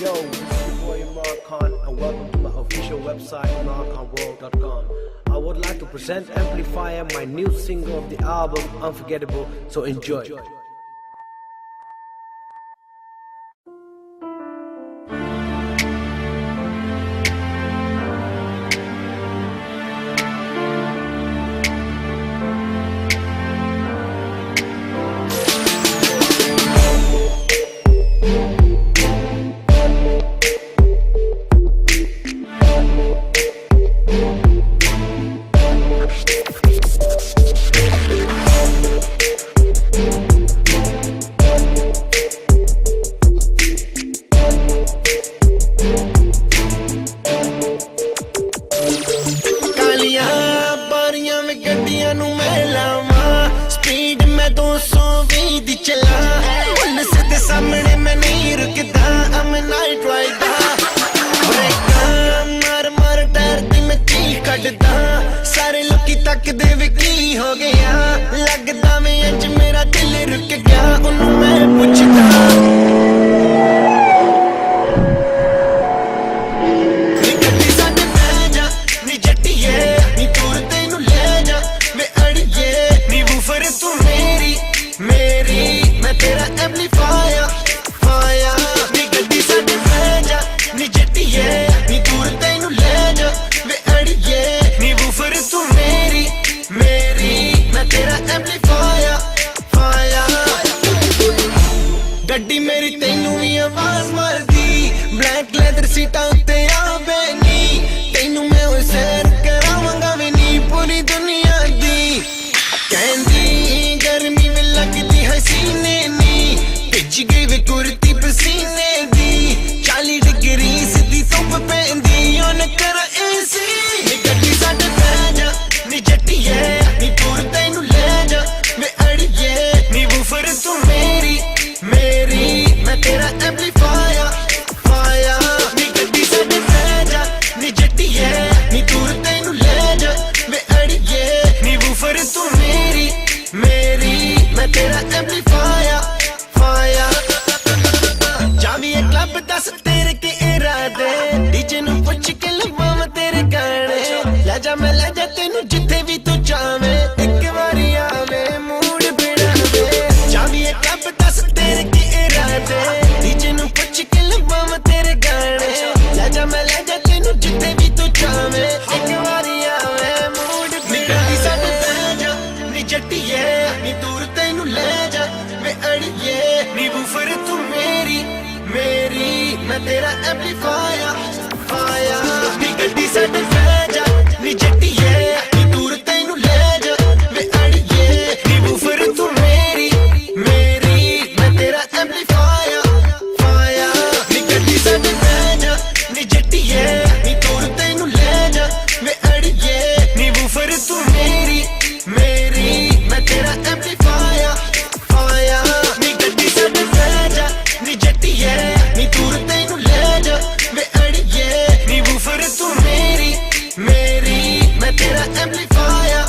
Yo, this is your boy Imran Khan and welcome to my official website imrankhanworld.com. I would like to present Amplifier, my new single of the album Unforgettable, so enjoy. Speed में 220 दी चला police दे सामने मैं नहीं रुकदा I'm a night rider ब्रेका मार मार tyre दी मैं चीख कटदा सारे लोकी तकदे वे की हो गया लगदा मैं अज मेरा दिल रुक गया उन्हों मैं पुछदा तेरा एम्पलीफायर फायर नी गड्डी साडे भेजा नी जट्टीए नी दूर तैनू ले जा वे अड़िए नी वूफर तू मेरी मैं तेरा एम्पलीफायर फायर गड्डी मेरी तैनू भी आवाज मारदी ब्लैक लेदर सीटां उत्ते आवे नी तैनू मैं ओ सैर करावांगा वे नी पूरी दुनिया दी कहंदी गर्मी में लगदी हसीने भिज गई वे कुर्ती पसीने दी 40 डिग्री सीधी धुप पैंदी ओन कर एसी नी गड्डी साडे भेजा नी जट्टीए नी दूर तैनू ले जा वे अड़िए नी वूफर तू मेरी मैं तेरा एम्पलीफायर फायर नी गड्डी साडे भेजा नी जट्टीए नी दूर तैनू ले जा वे अड़िए नी वूफर तू मेरी मैं तेरा एम्पलीफायर जावी एक क्लब दस तेरे के इरादे डीजे नू पुछ के लवावां तेरे गाने ले जा मैं ले जा तेनू जिथे भी तू जावे एक बारी आवे मूड बिड़ावे जावी एक क्लब दस तेरे के इरादे डीजे नू पुछ के लवावां तेरे गाने ले जा मैं ले जा तेनू जिथे भी तू जावे एक बारी आवे मूड बिड़ावे साडे भेजा नी जट्टीए नी दूर तैनू ले जा वे अड़िए नी वूफर तू मेरी मैं तेरा एम्पलीफायर फायर नी गड्डी साडे भेजा नी जट्टीए नी दूर तैनू ले जा वे अड़िए नी वूफर तू मेरी मैं तेरा एम्पलीफायर फायर नी गड्डी साडे भेजा नी जट्टीए नी दूर तैनू ले जा वे अड़िए नी वूफर तू मेरी मैं तेरा एम्पलीफायर फायर नी गड्डी साडे भेजा नी जट्टीए नी दूर तैनू ले जा वे अड़िए नी वूफर तू मेरी मैं तेरा amplifier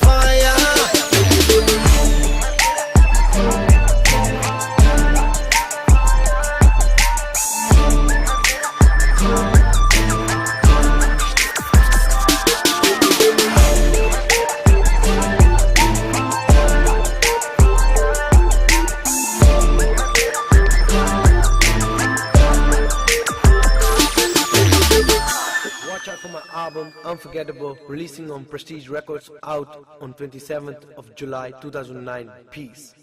fire Watch out for my album Unforgettable, releasing on Prestige Records, out on 27th of July 2009. Peace.